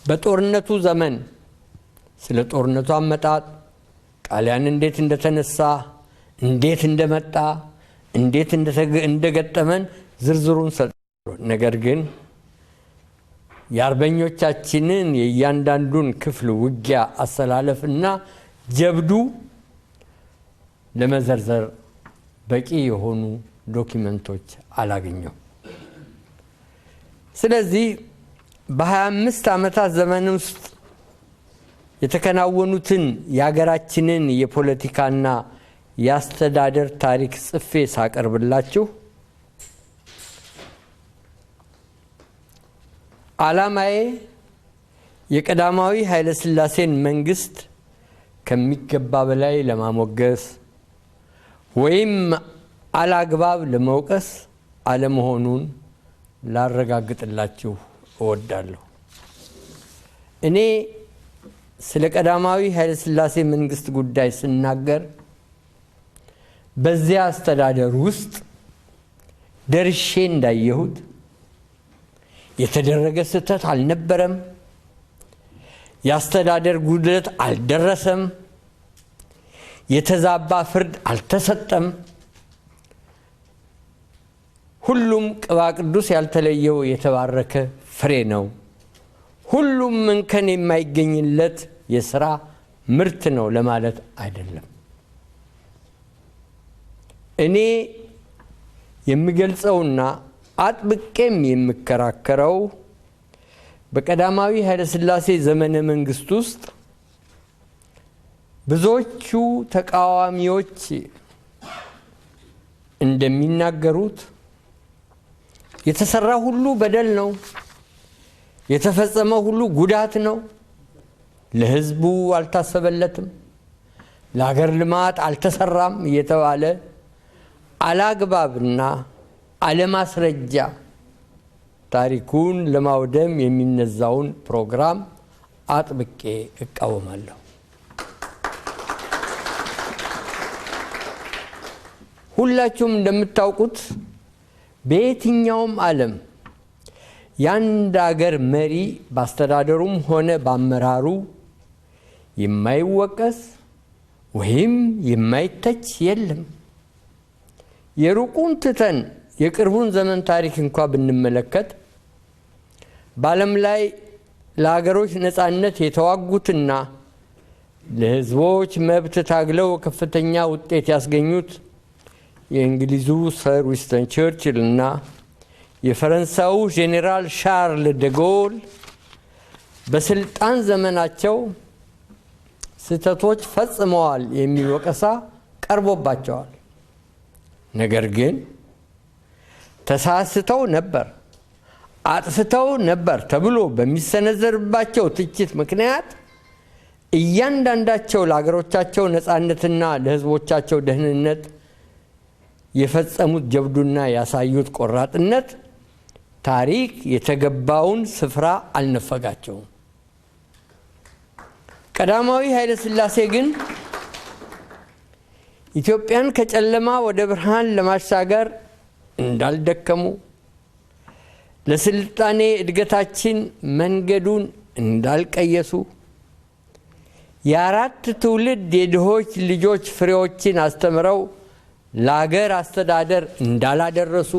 [SPEAKER 4] በጦርነቱ ዘመን ስለ ጦርነቱ አመጣጥ፣ ጣሊያን እንዴት እንደተነሳ፣ እንዴት እንደመጣ፣ እንዴት እንደገጠመን ዝርዝሩን ሰጥቷል። ነገር ግን የአርበኞቻችንን የእያንዳንዱን ክፍል ውጊያ አሰላለፍና ጀብዱ ለመዘርዘር በቂ የሆኑ ዶኪመንቶች አላገኘው። ስለዚህ በ25 ዓመታት ዘመን ውስጥ የተከናወኑትን የሀገራችንን የፖለቲካና የአስተዳደር ታሪክ ጽፌ ሳቀርብላችሁ ዓላማዬ የቀዳማዊ ኃይለ ሥላሴን መንግስት ከሚገባ በላይ ለማሞገስ ወይም አላግባብ ለመውቀስ አለመሆኑን ላረጋግጥላችሁ እወዳለሁ። እኔ ስለ ቀዳማዊ ኃይለ ሥላሴ መንግስት ጉዳይ ስናገር በዚያ አስተዳደር ውስጥ ደርሼ እንዳየሁት የተደረገ ስህተት አልነበረም፣ የአስተዳደር ጉድለት አልደረሰም፣ የተዛባ ፍርድ አልተሰጠም። ሁሉም ቅባ ቅዱስ ያልተለየው የተባረከ ፍሬ ነው። ሁሉም እንከን የማይገኝለት የሥራ ምርት ነው ለማለት አይደለም። እኔ የምገልጸውና አጥብቄም የምከራከረው በቀዳማዊ ኃይለ ሥላሴ ዘመነ መንግስት ውስጥ ብዙዎቹ ተቃዋሚዎች እንደሚናገሩት የተሰራ ሁሉ በደል ነው፣ የተፈጸመ ሁሉ ጉዳት ነው፣ ለሕዝቡ አልታሰበለትም፣ ለሀገር ልማት አልተሰራም እየተባለ አላግባብና አለማስረጃ ታሪኩን ለማውደም የሚነዛውን ፕሮግራም አጥብቄ እቃወማለሁ። ሁላችሁም እንደምታውቁት በየትኛውም ዓለም የአንድ አገር መሪ በአስተዳደሩም ሆነ በአመራሩ የማይወቀስ ወይም የማይተች የለም። የሩቁን ትተን የቅርቡን ዘመን ታሪክ እንኳ ብንመለከት በዓለም ላይ ለሀገሮች ነፃነት የተዋጉትና ለሕዝቦች መብት ታግለው ከፍተኛ ውጤት ያስገኙት የእንግሊዙ ሰር ዊንስተን ቸርችል እና የፈረንሳዩ ጄኔራል ሻርል ደጎል በስልጣን ዘመናቸው ስህተቶች ፈጽመዋል የሚል ወቀሳ ቀርቦባቸዋል። ነገር ግን ተሳስተው ነበር፣ አጥፍተው ነበር ተብሎ በሚሰነዘርባቸው ትችት ምክንያት እያንዳንዳቸው ለሀገሮቻቸው ነፃነትና ለሕዝቦቻቸው ደህንነት የፈጸሙት ጀብዱና ያሳዩት ቆራጥነት ታሪክ የተገባውን ስፍራ አልነፈጋቸውም። ቀዳማዊ ኃይለ ሥላሴ ግን ኢትዮጵያን ከጨለማ ወደ ብርሃን ለማሻገር እንዳልደከሙ፣ ለስልጣኔ እድገታችን መንገዱን እንዳልቀየሱ፣ የአራት ትውልድ የድሆች ልጆች ፍሬዎችን አስተምረው ለአገር አስተዳደር እንዳላደረሱ፣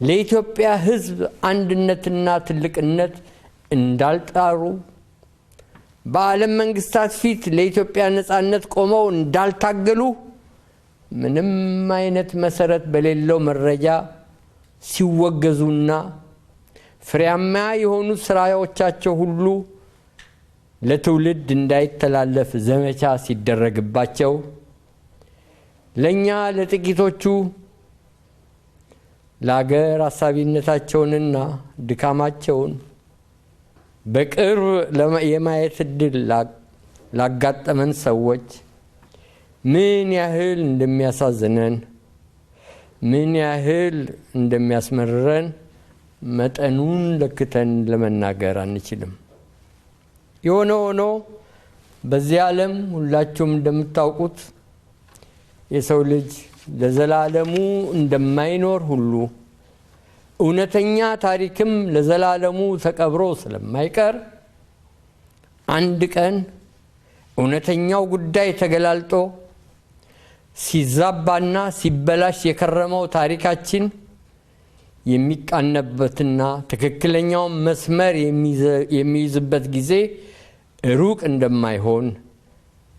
[SPEAKER 4] ለኢትዮጵያ ሕዝብ አንድነትና ትልቅነት እንዳልጣሩ፣ በዓለም መንግስታት ፊት ለኢትዮጵያ ነፃነት ቆመው እንዳልታገሉ ምንም አይነት መሰረት በሌለው መረጃ ሲወገዙና ፍሬያማ የሆኑ ስራዎቻቸው ሁሉ ለትውልድ እንዳይተላለፍ ዘመቻ ሲደረግባቸው ለኛ ለጥቂቶቹ ለአገር አሳቢነታቸውንና ድካማቸውን በቅርብ የማየት ዕድል ላጋጠመን ሰዎች ምን ያህል እንደሚያሳዝነን፣ ምን ያህል እንደሚያስመርረን መጠኑን ለክተን ለመናገር አንችልም። የሆነ ሆኖ በዚህ ዓለም ሁላችሁም እንደምታውቁት የሰው ልጅ ለዘላለሙ እንደማይኖር ሁሉ እውነተኛ ታሪክም ለዘላለሙ ተቀብሮ ስለማይቀር አንድ ቀን እውነተኛው ጉዳይ ተገላልጦ ሲዛባና ሲበላሽ የከረመው ታሪካችን የሚቃነበትና ትክክለኛው መስመር የሚይዝበት ጊዜ ሩቅ እንደማይሆን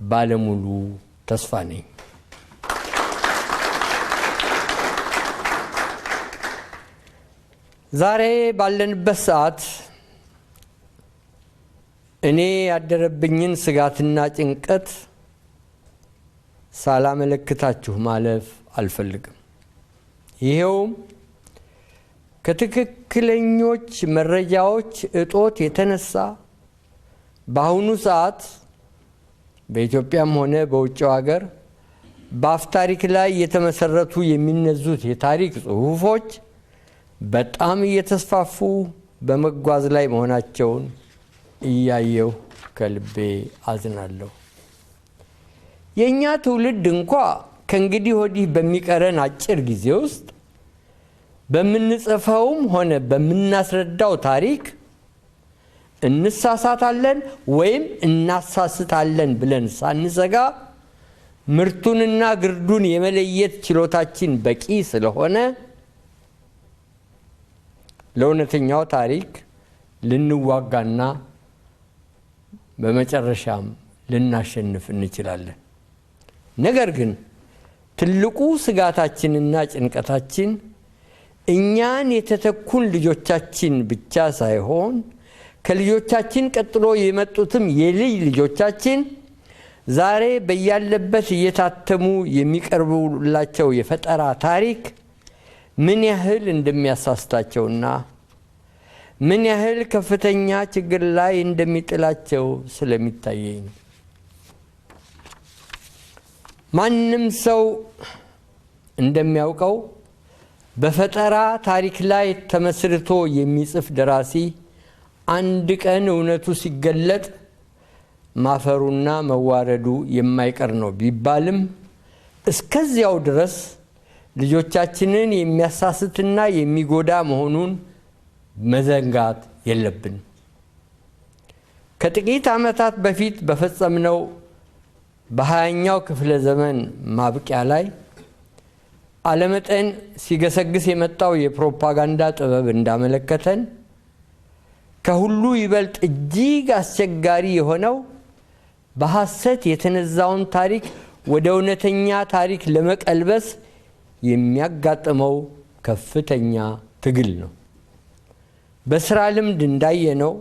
[SPEAKER 4] ባለሙሉ ተስፋ ነኝ። ዛሬ ባለንበት ሰዓት እኔ ያደረብኝን ስጋትና ጭንቀት ሳላመለክታችሁ ማለፍ አልፈልግም። ይሄውም ከትክክለኞች መረጃዎች እጦት የተነሳ በአሁኑ ሰዓት በኢትዮጵያም ሆነ በውጭው ሀገር በአፍ ታሪክ ላይ የተመሰረቱ የሚነዙት የታሪክ ጽሑፎች በጣም እየተስፋፉ በመጓዝ ላይ መሆናቸውን እያየሁ ከልቤ አዝናለሁ። የእኛ ትውልድ እንኳ ከእንግዲህ ወዲህ በሚቀረን አጭር ጊዜ ውስጥ በምንጽፈውም ሆነ በምናስረዳው ታሪክ እንሳሳታለን ወይም እናሳስታለን ብለን ሳንሰጋ ምርቱንና ግርዱን የመለየት ችሎታችን በቂ ስለሆነ ለእውነተኛው ታሪክ ልንዋጋና በመጨረሻም ልናሸንፍ እንችላለን። ነገር ግን ትልቁ ስጋታችንና ጭንቀታችን እኛን የተተኩን ልጆቻችን ብቻ ሳይሆን ከልጆቻችን ቀጥሎ የመጡትም የልጅ ልጆቻችን ዛሬ በያለበት እየታተሙ የሚቀርቡላቸው የፈጠራ ታሪክ ምን ያህል እንደሚያሳስታቸውና ምን ያህል ከፍተኛ ችግር ላይ እንደሚጥላቸው ስለሚታየኝ ነው። ማንም ሰው እንደሚያውቀው በፈጠራ ታሪክ ላይ ተመስርቶ የሚጽፍ ደራሲ አንድ ቀን እውነቱ ሲገለጥ ማፈሩና መዋረዱ የማይቀር ነው ቢባልም እስከዚያው ድረስ ልጆቻችንን የሚያሳስትና የሚጎዳ መሆኑን መዘንጋት የለብንም። ከጥቂት ዓመታት በፊት በፈጸምነው በ20ኛው ክፍለ ዘመን ማብቂያ ላይ ዓለመጠን ሲገሰግስ የመጣው የፕሮፓጋንዳ ጥበብ እንዳመለከተን ከሁሉ ይበልጥ እጅግ አስቸጋሪ የሆነው በሐሰት የተነዛውን ታሪክ ወደ እውነተኛ ታሪክ ለመቀልበስ የሚያጋጥመው ከፍተኛ ትግል ነው። በስራ ልምድ እንዳየነው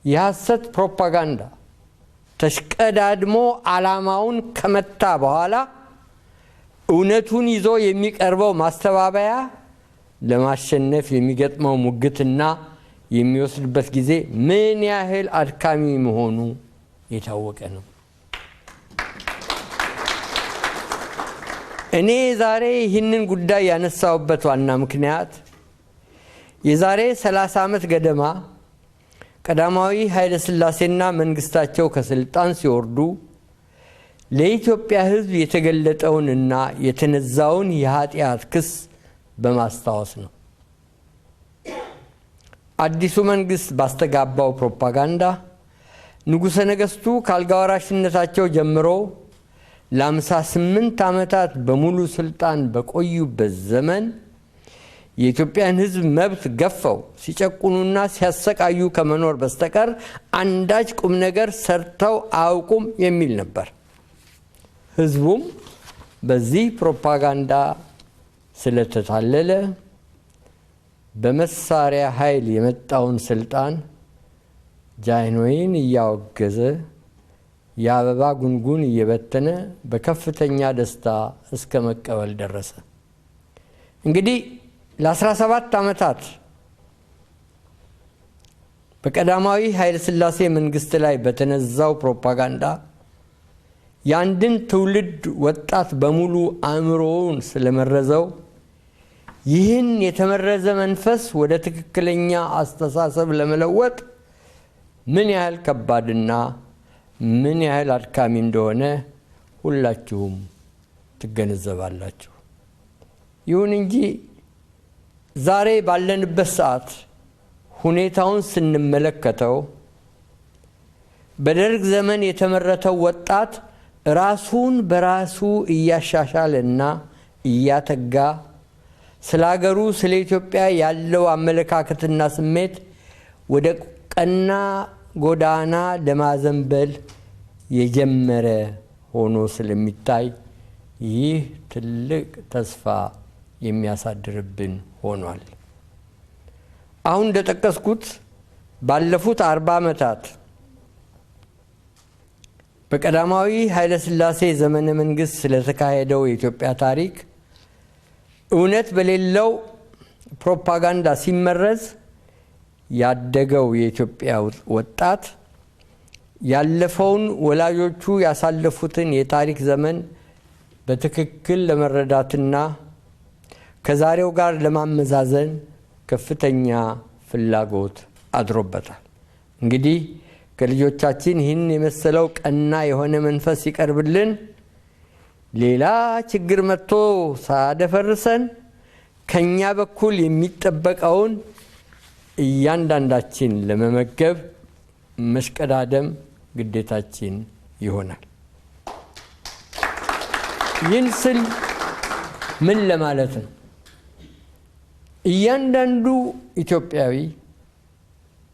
[SPEAKER 4] የሐሰት ፕሮፓጋንዳ ተሽቀዳድሞ ዓላማውን ከመታ በኋላ እውነቱን ይዞ የሚቀርበው ማስተባበያ ለማሸነፍ የሚገጥመው ሙግትና የሚወስድበት ጊዜ ምን ያህል አድካሚ መሆኑ የታወቀ ነው። እኔ ዛሬ ይህንን ጉዳይ ያነሳውበት ዋና ምክንያት የዛሬ 30 ዓመት ገደማ ቀዳማዊ ኃይለ ሥላሴና መንግስታቸው ከስልጣን ሲወርዱ ለኢትዮጵያ ሕዝብ የተገለጠውንና የተነዛውን የኃጢአት ክስ በማስታወስ ነው። አዲሱ መንግስት ባስተጋባው ፕሮፓጋንዳ ንጉሠ ነገሥቱ ካልጋወራሽነታቸው ጀምሮ ለ58 ዓመታት በሙሉ ስልጣን በቆዩበት ዘመን የኢትዮጵያን ሕዝብ መብት ገፈው ሲጨቁኑና ሲያሰቃዩ ከመኖር በስተቀር አንዳች ቁም ነገር ሰርተው አያውቁም የሚል ነበር። ሕዝቡም በዚህ ፕሮፓጋንዳ ስለተታለለ በመሳሪያ ኃይል የመጣውን ስልጣን ጃንሆይን እያወገዘ የአበባ ጉንጉን እየበተነ በከፍተኛ ደስታ እስከ መቀበል ደረሰ። እንግዲህ ለ17 ዓመታት በቀዳማዊ ኃይለ ሥላሴ መንግስት ላይ በተነዛው ፕሮፓጋንዳ የአንድን ትውልድ ወጣት በሙሉ አእምሮውን ስለመረዘው ይህን የተመረዘ መንፈስ ወደ ትክክለኛ አስተሳሰብ ለመለወጥ ምን ያህል ከባድና ምን ያህል አድካሚ እንደሆነ ሁላችሁም ትገነዘባላችሁ። ይሁን እንጂ ዛሬ ባለንበት ሰዓት ሁኔታውን ስንመለከተው በደርግ ዘመን የተመረተው ወጣት ራሱን በራሱ እያሻሻለና እያተጋ ስለ ሀገሩ ስለ ኢትዮጵያ ያለው አመለካከትና ስሜት ወደ ቀና ጎዳና ለማዘንበል የጀመረ ሆኖ ስለሚታይ ይህ ትልቅ ተስፋ የሚያሳድርብን ሆኗል። አሁን እንደጠቀስኩት ባለፉት 40 ዓመታት በቀዳማዊ ኃይለ ሥላሴ ዘመነ መንግስት ስለተካሄደው የኢትዮጵያ ታሪክ እውነት በሌለው ፕሮፓጋንዳ ሲመረዝ ያደገው የኢትዮጵያ ወጣት ያለፈውን ወላጆቹ ያሳለፉትን የታሪክ ዘመን በትክክል ለመረዳትና ከዛሬው ጋር ለማመዛዘን ከፍተኛ ፍላጎት አድሮበታል። እንግዲህ ከልጆቻችን ይህን የመሰለው ቀና የሆነ መንፈስ ሲቀርብልን ሌላ ችግር መጥቶ ሳያደፈርሰን ከኛ በኩል የሚጠበቀውን እያንዳንዳችን ለመመገብ መሽቀዳደም ግዴታችን ይሆናል። ይህን ስል ምን ለማለት ነው? እያንዳንዱ ኢትዮጵያዊ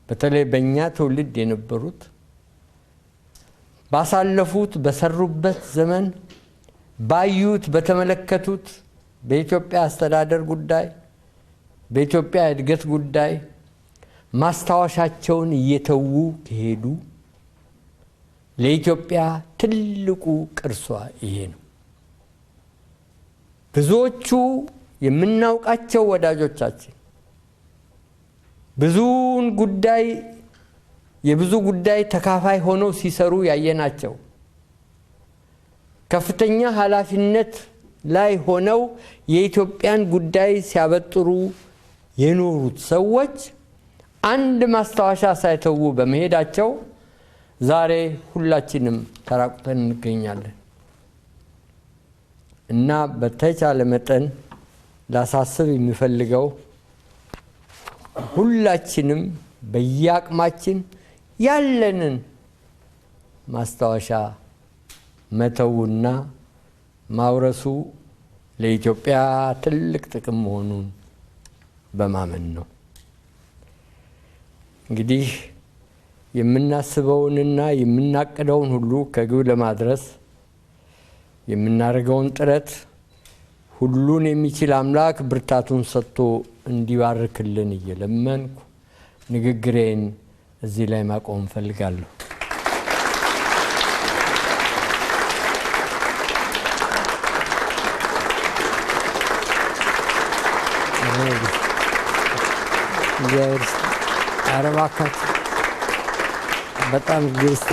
[SPEAKER 4] በተለይ በእኛ ትውልድ የነበሩት ባሳለፉት በሰሩበት ዘመን ባዩት በተመለከቱት በኢትዮጵያ አስተዳደር ጉዳይ በኢትዮጵያ እድገት ጉዳይ ማስታወሻቸውን እየተዉ ከሄዱ ለኢትዮጵያ ትልቁ ቅርሷ ይሄ ነው። ብዙዎቹ የምናውቃቸው ወዳጆቻችን የብዙ ጉዳይ ተካፋይ ሆነው ሲሰሩ ያየናቸው ከፍተኛ ኃላፊነት ላይ ሆነው የኢትዮጵያን ጉዳይ ሲያበጥሩ የኖሩት ሰዎች አንድ ማስታወሻ ሳይተዉ በመሄዳቸው ዛሬ ሁላችንም ተራቁተን እንገኛለን እና በተቻለ መጠን ላሳስብ የሚፈልገው ሁላችንም በየአቅማችን ያለንን ማስታወሻ መተውና ማውረሱ ለኢትዮጵያ ትልቅ ጥቅም መሆኑን በማመን ነው። እንግዲህ የምናስበውንና የምናቅደውን ሁሉ ከግብ ለማድረስ የምናደርገውን ጥረት ሁሉን የሚችል አምላክ ብርታቱን ሰጥቶ እንዲባርክልን እየለመንኩ ንግግሬን እዚህ ላይ ማቆም ፈልጋለሁ። በጣም ግልጽ